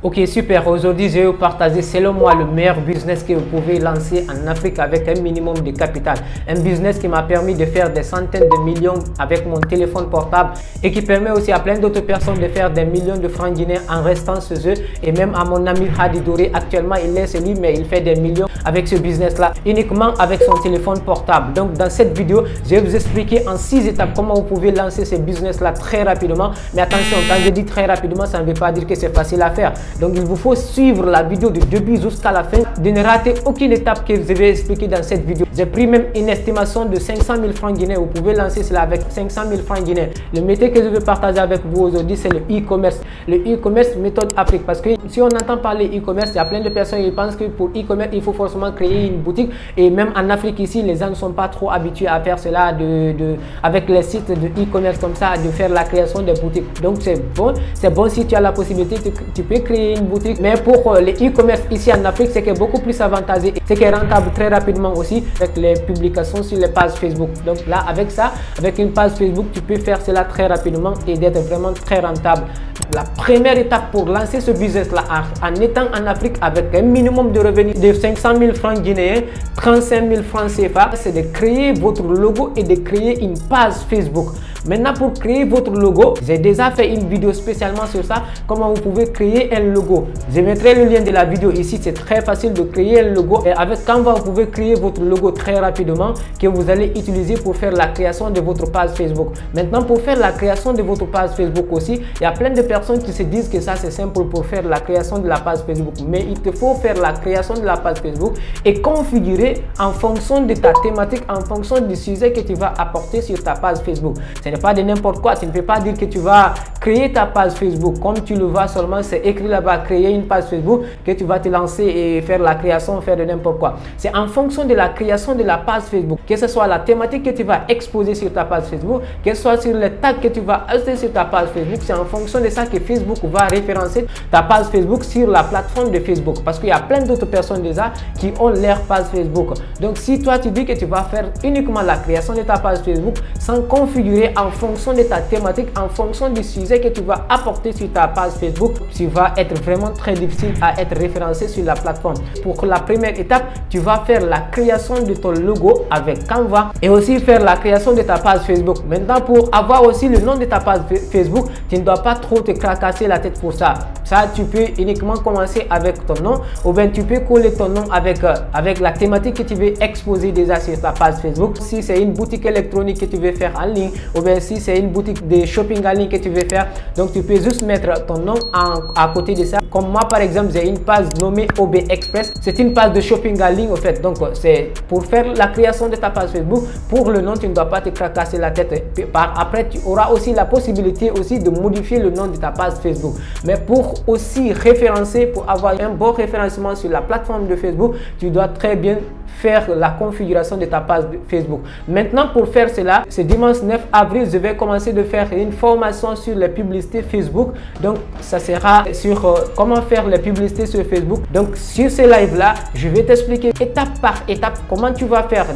Ok, super. Aujourd'hui, je vais vous partager selon moi le meilleur business que vous pouvez lancer en Afrique avec un minimum de capital. Un business qui m'a permis de faire des centaines de millions avec mon téléphone portable et qui permet aussi à plein d'autres personnes de faire des millions de francs guinéens en restant chez eux. Et même à mon ami Hadi Doré, actuellement, il est chez lui, mais il fait des millions avec ce business-là uniquement avec son téléphone portable. Donc, dans cette vidéo, je vais vous expliquer en 6 étapes comment vous pouvez lancer ce business-là très rapidement. Mais attention, quand je dis très rapidement, ça ne veut pas dire que c'est facile à faire. Donc, il vous faut suivre la vidéo du début jusqu'à la fin, de ne rater aucune étape que je vais expliquer dans cette vidéo. J'ai pris même une estimation de 500 000 francs guinéens. Vous pouvez lancer cela avec 500 000 francs guinéens. Le métier que je vais partager avec vous aujourd'hui, c'est le e-commerce. Le e-commerce méthode Afrique. Parce que si on entend parler e-commerce, il y a plein de personnes qui pensent que pour e-commerce, il faut forcément créer une boutique. Et même en Afrique ici, les gens ne sont pas trop habitués à faire cela avec les sites de e-commerce comme ça, de faire la création des boutiques. Donc, c'est bon si tu as la possibilité, tu peux créer une boutique. Mais pour les e-commerce ici en Afrique, c'est beaucoup plus avantageux, c'est qui est rentable très rapidement aussi avec les publications sur les pages Facebook. Donc là, avec ça, avec une page Facebook, tu peux faire cela très rapidement et d'être vraiment très rentable. La première étape pour lancer ce business-là en étant en Afrique avec un minimum de revenus de 500 000 francs guinéens, 35 000 francs CFA, c'est de créer votre logo et de créer une page Facebook. Maintenant, pour créer votre logo, j'ai déjà fait une vidéo spécialement sur ça, comment vous pouvez créer un logo. Je mettrai le lien de la vidéo ici, c'est très facile de créer un logo. Et avec Canva, vous pouvez créer votre logo très rapidement que vous allez utiliser pour faire la création de votre page Facebook. Maintenant, pour faire la création de votre page Facebook aussi, il y a plein de personnes qui se disent que ça c'est simple pour faire la création de la page Facebook. Mais il te faut faire la création de la page Facebook et configurer en fonction de ta thématique, en fonction du sujet que tu vas apporter sur ta page Facebook. Ce n'est pas de n'importe quoi. Tu ne peux pas dire que tu vas créer ta page Facebook comme tu le vois seulement, c'est écrit là-bas, créer une page Facebook, que tu vas te lancer et faire la création, faire de n'importe quoi. C'est en fonction de la création de la page Facebook, que ce soit la thématique que tu vas exposer sur ta page Facebook, que ce soit sur les tags que tu vas ajouter sur ta page Facebook. C'est en fonction de ça que Facebook va référencer ta page Facebook sur la plateforme de Facebook, parce qu'il y a plein d'autres personnes déjà qui ont leur page Facebook. Donc si toi tu dis que tu vas faire uniquement la création de ta page Facebook sans configurer en fonction de ta thématique, en fonction du sujet que tu vas apporter sur ta page Facebook, tu vas être vraiment très difficile à être référencé sur la plateforme. Pour la première étape, tu vas faire la création de ton logo avec Canva et aussi faire la création de ta page Facebook. Maintenant, pour avoir aussi le nom de ta page Facebook, tu ne dois pas trop te cracasser la tête pour ça. Ça, tu peux uniquement commencer avec ton nom, ou bien tu peux coller ton nom avec la thématique que tu veux exposer déjà sur ta page Facebook. Si c'est une boutique électronique que tu veux faire en ligne, ou bien si c'est une boutique de shopping en ligne que tu veux faire, donc tu peux juste mettre ton nom à côté de ça. Comme moi par exemple, j'ai une page nommée OB Express. C'est une page de shopping en ligne en fait. Donc c'est pour faire la création de ta page Facebook. Pour le nom, tu ne dois pas te cracasser la tête. Après, tu auras aussi la possibilité aussi de modifier le nom de ta page Facebook. Mais pour aussi référencer, pour avoir un bon référencement sur la plateforme de Facebook, tu dois très bien faire la configuration de ta page Facebook. Maintenant, pour faire cela, ce dimanche 9 avril, je vais commencer de faire une formation sur les publicités Facebook. Donc, ça sera sur comment faire les publicités sur Facebook. Donc, sur ce live-là, je vais t'expliquer étape par étape comment tu vas faire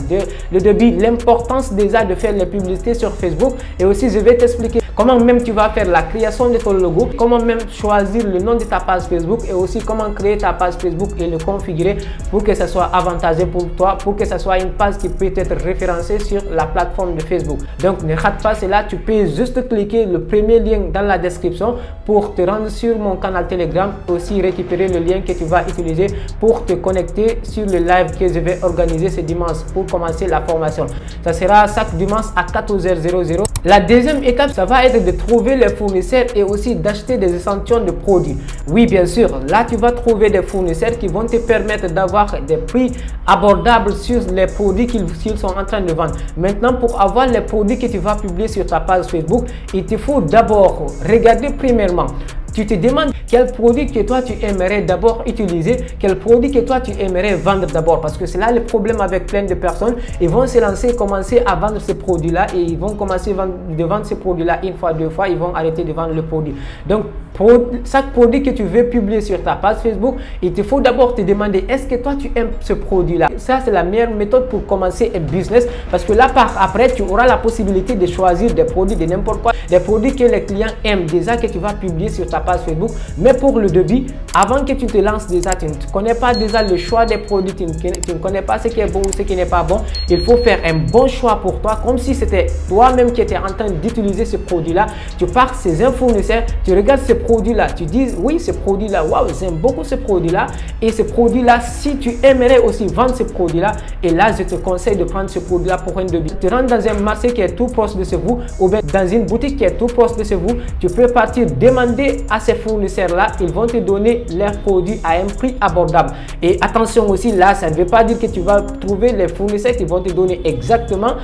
le début, l'importance déjà de faire les publicités sur Facebook. Et aussi, je vais t'expliquer comment même tu vas faire la création de ton logo, comment même choisir le nom de ta page Facebook et aussi comment créer ta page Facebook et le configurer pour que ça soit avantageux pour toi, pour que ça soit une page qui peut être référencée sur la plateforme de Facebook. Donc ne rate pas cela, tu peux juste cliquer le premier lien dans la description pour te rendre sur mon canal Telegram, aussi récupérer le lien que tu vas utiliser pour te connecter sur le live que je vais organiser ce dimanche pour commencer la formation. Ça sera chaque dimanche à 14h00. La deuxième étape, ça va être de trouver les fournisseurs et aussi d'acheter des échantillons de produits. Oui, bien sûr, là tu vas trouver des fournisseurs qui vont te permettre d'avoir des prix abordables sur les produits qu'ils sont en train de vendre. Maintenant, pour avoir les produits que tu vas publier sur ta page Facebook, il te faut d'abord regarder premièrement. Tu te demandes quel produit que toi tu aimerais d'abord utiliser, quel produit que toi tu aimerais vendre d'abord, parce que c'est là le problème avec plein de personnes. Ils vont se lancer, commencer à vendre ces produits-là et ils vont commencer de vendre ces produits-là une fois, deux fois, ils vont arrêter de vendre le produit. Donc, pour chaque produit que tu veux publier sur ta page Facebook, il te faut d'abord te demander est-ce que toi tu aimes ce produit-là. Ça, c'est la meilleure méthode pour commencer un business, parce que là, après, tu auras la possibilité de choisir des produits de n'importe quoi, des produits que les clients aiment déjà que tu vas publier sur ta page Facebook. Mais pour le débit, avant que tu te lances déjà, tu ne connais pas déjà le choix des produits, tu ne connais pas ce qui est bon ou ce qui n'est pas bon. Il faut faire un bon choix pour toi, comme si c'était toi-même qui étais en train d'utiliser ce produit-là. Tu pars chez un fournisseur, tu regardes ce produit-là, tu dis oui, ce produit-là, waouh, j'aime beaucoup ce produit-là. Et ce produit-là, si tu aimerais aussi vendre ce produit-là, et là, je te conseille de prendre ce produit-là pour un débit. Tu rentres dans un marché qui est tout proche de chez vous, ou bien dans une boutique qui est tout proche de chez vous, tu peux partir demander à ces fournisseurs-là, ils vont te donner leurs produits à un prix abordable. Et attention aussi, là, ça ne veut pas dire que tu vas trouver les fournisseurs qui vont te donner exactement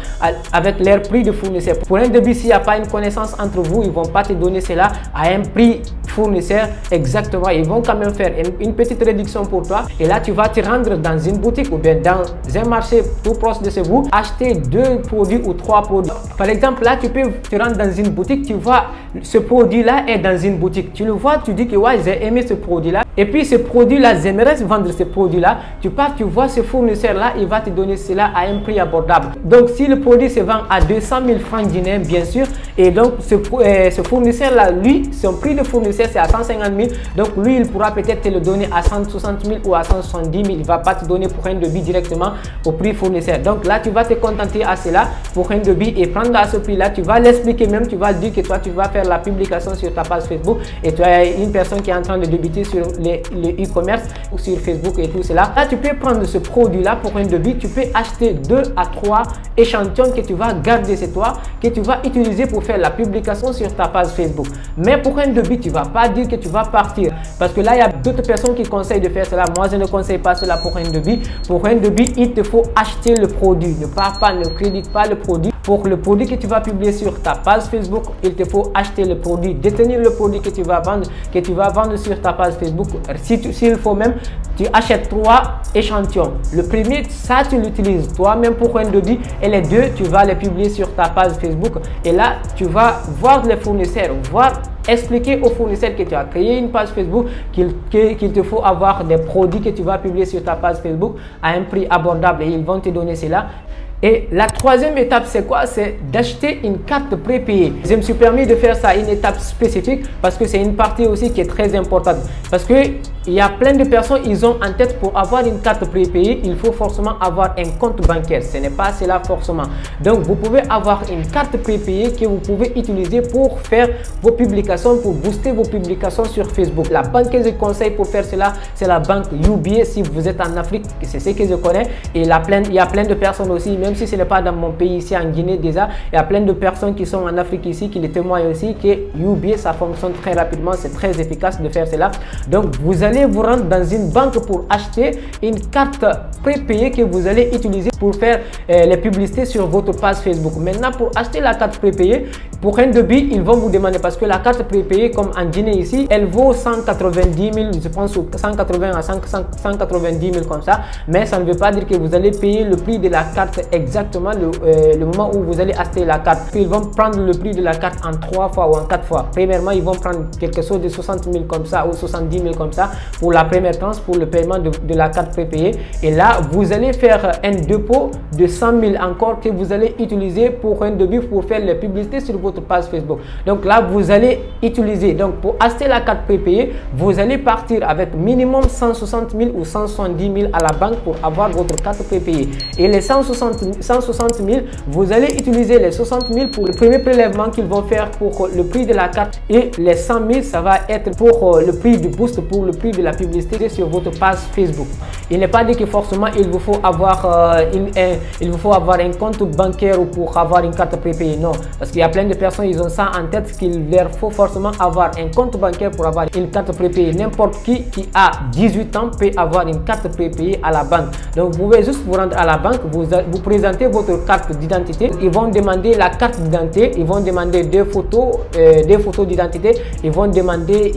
avec leur prix de fournisseur. Pour un débit, s'il n'y a pas une connaissance entre vous, ils ne vont pas te donner cela à un prix fournisseur exactement. Ils vont quand même faire une petite réduction pour toi. Et là, tu vas te rendre dans une boutique ou bien dans un marché tout proche de chez vous, acheter 2 produits ou 3 produits. Par exemple, là, tu peux te rendre dans une boutique, tu vois, ce produit-là est dans une boutique. Tu le vois, tu dis que ouais, j'ai aimé ce produit-là. Et puis, ce produit-là, j'aimerais vendre ce produit-là. Tu pars, tu vois ce fournisseur-là, il va te donner cela à un prix abordable. Donc, si le produit se vend à 200 000 francs guinéens, bien sûr, et donc ce fournisseur-là, lui, son prix de fournisseur, c'est à 150 000. Donc, lui, il pourra peut-être te le donner à 160 000 ou à 170 000. Il ne va pas te donner pour un devis directement au prix fournisseur. Donc, là, tu vas te contenter à cela pour un devis et prendre à ce prix-là. Tu vas l'expliquer même, tu vas dire que toi, tu vas faire la publication sur ta page Facebook et tu as une personne qui est en train de débiter sur le e-commerce ou sur Facebook et tout cela. Là, tu peux prendre ce produit-là pour un devis. Tu peux acheter 2 à 3 échantillons que tu vas garder chez toi, que tu vas utiliser pour faire la publication sur ta page Facebook. Mais pour un devis, tu ne vas pas dire que tu vas partir. Parce que là, il y a d'autres personnes qui conseillent de faire cela. Moi, je ne conseille pas cela pour un devis. Pour un devis, il te faut acheter le produit. Ne pars pas, ne crédite pas le produit. Pour le produit que tu vas publier sur ta page Facebook, il te faut acheter le produit, détenir le produit que tu vas vendre sur ta page Facebook. S'il faut même, tu achètes 3 échantillons. Le premier, ça tu l'utilises toi-même pour un devis et les 2, tu vas les publier sur ta page Facebook. Et là, tu vas voir les fournisseurs, expliquer aux fournisseurs que tu as créé une page Facebook, qu'il te faut avoir des produits que tu vas publier sur ta page Facebook à un prix abordable et ils vont te donner cela. Et la troisième étape, c'est quoi? C'est d'acheter une carte prépayée. Je me suis permis de faire ça une étape spécifique parce que c'est une partie aussi qui est très importante. Parce que il y a plein de personnes, ils ont en tête pour avoir une carte prépayée, il faut forcément avoir un compte bancaire. Ce n'est pas cela forcément. Donc, vous pouvez avoir une carte prépayée que vous pouvez utiliser pour faire vos publications, pour booster vos publications sur Facebook. La banque que je conseille pour faire cela, c'est la banque UBA. Si vous êtes en Afrique, c'est ce que je connais. Et il y a plein de personnes aussi, même si ce n'est pas dans mon pays ici en Guinée déjà, il y a plein de personnes qui sont en Afrique ici qui le témoignent aussi que UBA, ça fonctionne très rapidement, c'est très efficace de faire cela. Donc, vous allez vous rendre dans une banque pour acheter une carte prépayée que vous allez utiliser pour faire les publicités sur votre page Facebook. Maintenant, pour acheter la carte prépayée, pour un devis, ils vont vous demander, parce que la carte prépayée, comme en Guinée ici, elle vaut 190 000, je pense 180 à 190 000 comme ça, mais ça ne veut pas dire que vous allez payer le prix de la carte exactement le moment où vous allez acheter la carte. Ils vont prendre le prix de la carte en 3 fois ou en 4 fois. Premièrement, ils vont prendre quelque chose de 60 000 comme ça ou 70 000 comme ça pour la première tranche, pour le paiement de la carte prépayée. Et là, vous allez faire un dépôt de 100 000 encore que vous allez utiliser pour un devis pour faire les publicités sur votre page Facebook. Donc là, vous allez utiliser, donc pour acheter la carte prépayée, vous allez partir avec minimum 160 000 ou 170 000 à la banque pour avoir votre carte prépayée. Et les 160 000, vous allez utiliser les 60 000 pour le premier prélèvement qu'ils vont faire pour le prix de la carte et les 100 000, ça va être pour le prix du boost, pour le prix de la publicité sur votre page Facebook. Il n'est pas dit que forcément il vous faut avoir un compte bancaire ou pour avoir une carte prépayée, non, parce qu'il y a plein de personnes, ils ont ça en tête qu'il leur faut forcément avoir un compte bancaire pour avoir une carte prépayée. N'importe qui a 18 ans peut avoir une carte prépayée à la banque. Donc vous pouvez juste vous rendre à la banque, vous présentez votre carte d'identité, ils vont demander la carte d'identité, ils vont demander des photos d'identité, ils vont demander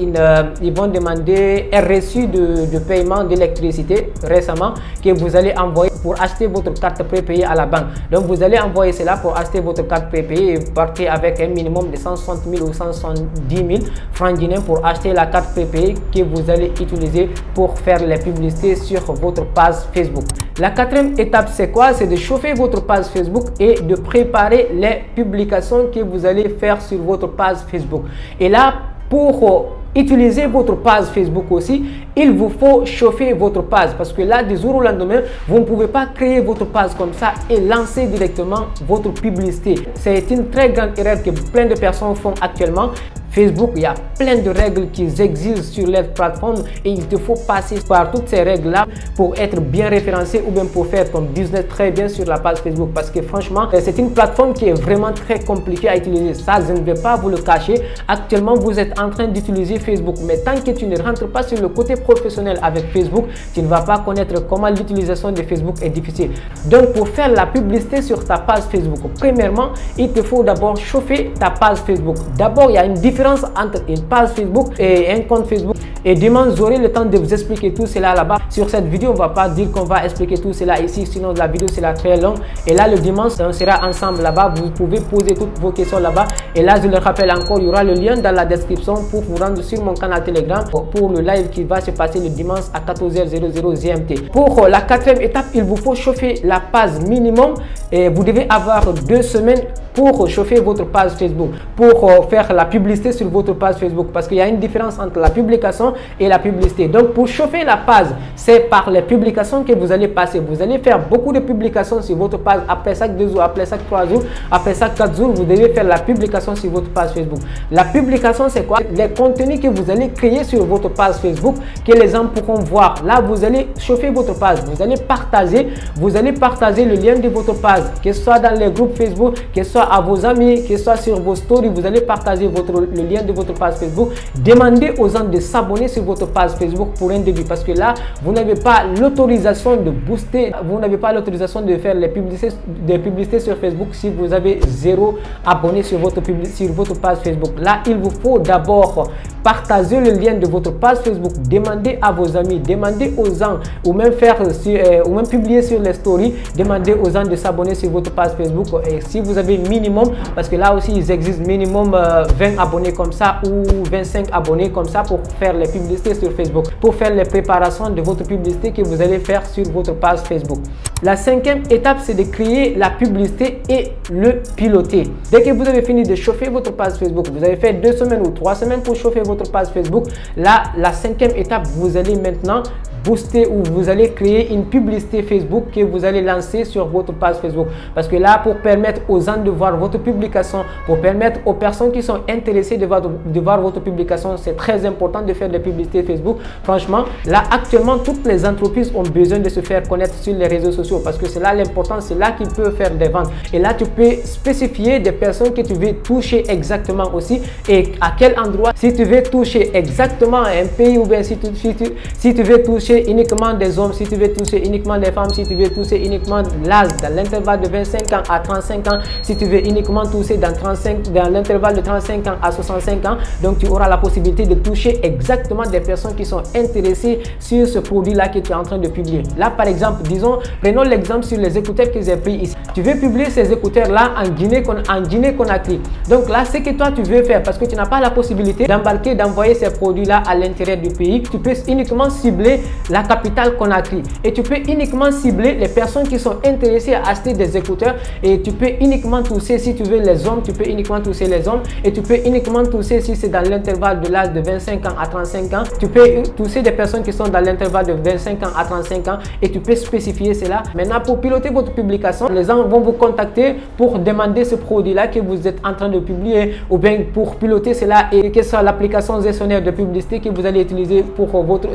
un reçu de paiement d'électricité récemment que vous allez envoyer pour acheter votre carte prépayée à la banque. Donc vous allez envoyer cela pour acheter votre carte prépayée et partir avec un minimum de 160 000 ou 170 000 francs guinéens pour acheter la carte prépayée que vous allez utiliser pour faire les publicités sur votre page Facebook. La quatrième étape, c'est quoi? C'est de chauffer votre page Facebook et de préparer les publications que vous allez faire sur votre page Facebook. Et là, pour utiliser votre page Facebook aussi, il vous faut chauffer votre page parce que là, du jour au lendemain, vous ne pouvez pas créer votre page comme ça et lancer directement votre publicité. C'est une très grande erreur que plein de personnes font actuellement. Facebook, il y a plein de règles qui existent sur leur plateforme et il te faut passer par toutes ces règles-là pour être bien référencé ou bien pour faire ton business très bien sur la page Facebook. Parce que franchement, c'est une plateforme qui est vraiment très compliquée à utiliser. Ça, je ne vais pas vous le cacher. Actuellement, vous êtes en train d'utiliser Facebook, mais tant que tu ne rentres pas sur le côté professionnel avec Facebook, tu ne vas pas connaître comment l'utilisation de Facebook est difficile. Donc, pour faire la publicité sur ta page Facebook, premièrement, il te faut d'abord chauffer ta page Facebook. D'abord, il y a une différence entre une page Facebook et un compte Facebook. Et dimanche, j'aurai le temps de vous expliquer tout cela là-bas. Sur cette vidéo, on ne va pas dire qu'on va expliquer tout cela ici, sinon la vidéo sera très longue. Et là, le dimanche, on sera ensemble là-bas. Vous pouvez poser toutes vos questions là-bas. Et là, je le rappelle encore, il y aura le lien dans la description pour vous rendre sur mon canal Telegram pour le live qui va se passer le dimanche à 14h00 GMT. Pour la quatrième étape, il vous faut chauffer la page minimum. Et vous devez avoir 2 semaines pour chauffer votre page Facebook, pour faire la publicité sur votre page Facebook, parce qu'il y a une différence entre la publication et la publicité. Donc pour chauffer la page, c'est par les publications que vous allez passer. Vous allez faire beaucoup de publications sur votre page. Après chaque 2 jours, après chaque 3 jours, après chaque 4 jours, vous devez faire la publication sur votre page Facebook. La publication, c'est quoi? Les contenus que vous allez créer sur votre page Facebook, que les gens pourront voir. Là, vous allez chauffer votre page. Vous allez partager le lien de votre page, que ce soit dans les groupes Facebook, que ce soit à vos amis, que ce soit sur vos stories. Vous allez partager le lien de votre page Facebook. Demandez aux gens de s'abonner sur votre page Facebook pour un début, parce que là, vous n'avez pas l'autorisation de booster, vous n'avez pas l'autorisation de faire des publicités sur Facebook si vous avez 0 abonnés sur votre page Facebook. Là, il vous faut d'abord partager le lien de votre page Facebook, demandez à vos amis, demandez aux gens, ou même publier sur les stories, demandez aux gens de s'abonner sur votre page Facebook. Et si vous avez minimum, parce que là aussi il existe minimum 20 abonnés comme ça ou 25 abonnés comme ça pour faire les publicités sur Facebook, pour faire les préparations de votre publicité que vous allez faire sur votre page Facebook. La 5e étape, c'est de créer la publicité et le piloter. Dès que vous avez fini de chauffer votre page Facebook, vous avez fait 2 semaines ou 3 semaines pour chauffer votre page Facebook. Là, la 5e étape, vous allez maintenant booster ou vous allez créer une publicité Facebook que vous allez lancer sur votre page Facebook. Parce que là, pour permettre aux gens de voir votre publication, pour permettre aux personnes qui sont intéressées de voir votre publication, c'est très important de faire des publicités Facebook. Franchement, là, actuellement, toutes les entreprises ont besoin de se faire connaître sur les réseaux sociaux parce que c'est là l'important, c'est là qu'ils peuvent faire des ventes. Et là, tu peux spécifier des personnes que tu veux toucher exactement aussi et à quel endroit. Si tu veux toucher exactement un pays ou bien si tu veux toucher uniquement des hommes, si tu veux toucher uniquement des femmes, si tu veux toucher uniquement l'âge dans l'intervalle de 25 ans à 35 ans, si tu veux uniquement toucher dans l'intervalle de 35 ans à 65 ans, donc tu auras la possibilité de toucher exactement des personnes qui sont intéressées sur ce produit-là que tu es en train de publier. Là, par exemple, disons, prenons l'exemple sur les écouteurs que j'ai pris ici. Tu veux publier ces écouteurs-là en Guinée-Conakry. Donc là, ce que toi tu veux faire, parce que tu n'as pas la possibilité d'envoyer ces produits-là à l'intérieur du pays, tu peux uniquement cibler la capitale Conakry et tu peux uniquement cibler les personnes qui sont intéressées à acheter des écouteurs et tu peux uniquement toucher, si tu veux les hommes, tu peux uniquement toucher les hommes et tu peux uniquement toucher si c'est dans l'intervalle de l'âge de 25 ans à 35 ans, tu peux toucher des personnes qui sont dans l'intervalle de 25 ans à 35 ans et tu peux spécifier cela. Maintenant, pour piloter votre publication, les gens vont vous contacter pour demander ce produit-là que vous êtes en train de publier ou bien pour piloter cela et que ce soit l'application gestionnaire de publicité que vous allez utiliser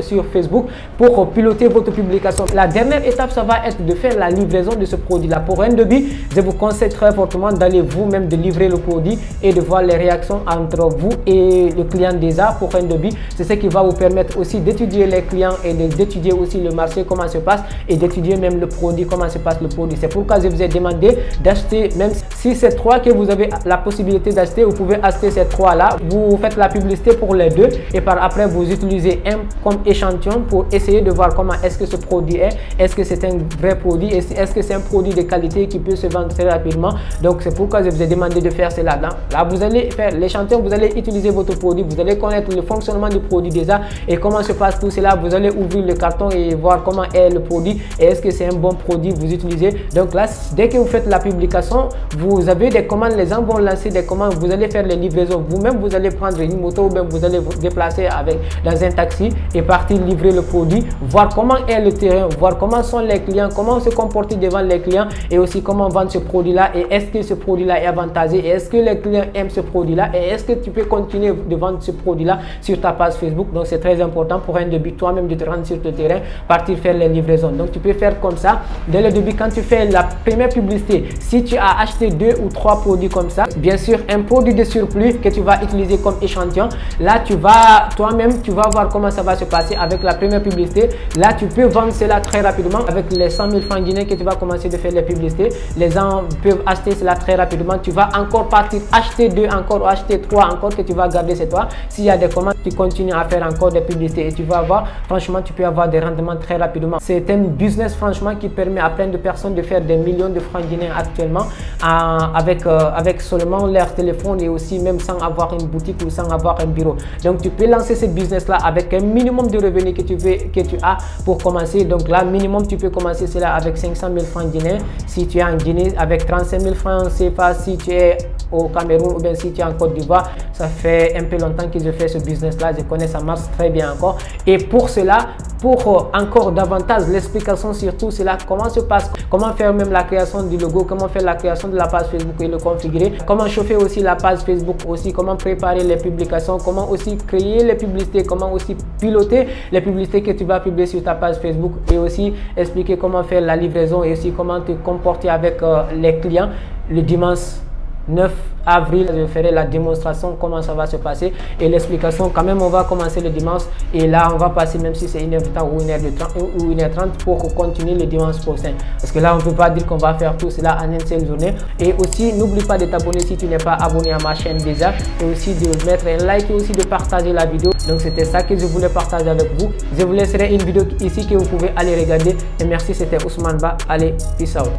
sur Facebook pour piloter votre publication. La dernière étape, ça va être de faire la livraison de ce produit-là. Pour un devis, je vous conseille très fortement d'aller vous-même de livrer le produit et de voir les réactions entre vous et le client déjà pour un devis. C'est ce qui va vous permettre aussi d'étudier les clients et d'étudier aussi le marché, comment se passe et d'étudier même le produit, comment se passe le produit. C'est pourquoi je vous ai demandé d'acheter, même si c'est 3 que vous avez la possibilité d'acheter, vous pouvez acheter ces 3-là. Vous faites la publicité pour les 2 et par après, vous utilisez un comme échantillon pour essayer de voir comment est-ce que ce produit est-ce que c'est un vrai produit, est-ce que c'est un produit de qualité qui peut se vendre très rapidement. Donc c'est pourquoi je vous ai demandé de faire cela. Là, vous allez faire l'échantillon, vous allez utiliser votre produit, vous allez connaître le fonctionnement du produit déjà et comment se passe tout cela. Vous allez ouvrir le carton et voir comment est le produit et est-ce que c'est un bon produit vous utilisez. Donc là, dès que vous faites la publication, vous avez des commandes, les gens vont lancer des commandes, vous allez faire les livraisons. Vous-même, vous allez prendre une moto ou même vous allez vous déplacer dans un taxi et partir livrer le produit, voir comment est le terrain, voir comment sont les clients, comment se comporter devant les clients et aussi comment vendre ce produit-là et est-ce que ce produit-là est avantageux et est-ce que les clients aiment ce produit-là et est-ce que tu peux continuer de vendre ce produit-là sur ta page Facebook. Donc c'est très important pour un début toi-même de te rendre sur le terrain, partir faire les livraisons. Donc tu peux faire comme ça dès le début quand tu fais la première publicité. Si tu as acheté 2 ou 3 produits comme ça, bien sûr un produit de surplus que tu vas utiliser comme échantillon, là tu vas toi-même, tu vas voir comment ça va se passer avec la première publicité. Là tu peux vendre cela très rapidement avec les 100 000 francs guinéens que tu vas commencer de faire les publicités. Les gens peuvent acheter cela très rapidement. Tu vas encore partir acheter 2 encore ou acheter 3 encore que tu vas garder c'est toi. S'il y a des commandes, tu continues à faire encore des publicités et tu vas voir, franchement tu peux avoir des rendements très rapidement. C'est un business franchement qui permet à plein de personnes de faire des millions de francs guinéens actuellement avec seulement leur téléphone et aussi même sans avoir une boutique ou sans avoir un bureau. Donc tu peux lancer ce business là avec un minimum de revenus que tu as pour commencer. Donc là minimum tu peux commencer cela avec 500 000 francs guinéens si tu es en Guinée, avec 35 000 francs CFA si tu es au Cameroun ou bien si tu es en Côte d'Ivoire. Ça fait un peu longtemps que je fais ce business là, je connais, ça marche très bien encore. Et pour cela, pour encore davantage l'explication sur tout cela, comment se passe, comment faire même la création du logo, comment faire la création de la page Facebook et le configurer, comment chauffer aussi la page Facebook aussi, comment préparer les publications, comment aussi créer les publicités, comment aussi piloter les publicités que tu vas publier sur ta page Facebook et aussi expliquer comment faire la livraison et aussi comment te comporter avec les clients. Le dimanche 9 avril, je ferai la démonstration comment ça va se passer et l'explication. Quand même, on va commencer le dimanche et là, on va passer même si c'est 1h du temps ou 1h30 pour continuer le dimanche prochain. Parce que là, on ne peut pas dire qu'on va faire tout cela en une seule journée. Et aussi, n'oublie pas de t'abonner si tu n'es pas abonné à ma chaîne déjà et aussi de mettre un like et aussi de partager la vidéo. Donc, c'était ça que je voulais partager avec vous. Je vous laisserai une vidéo ici que vous pouvez aller regarder. Et merci, c'était Ousmane Ba. Allez, peace out.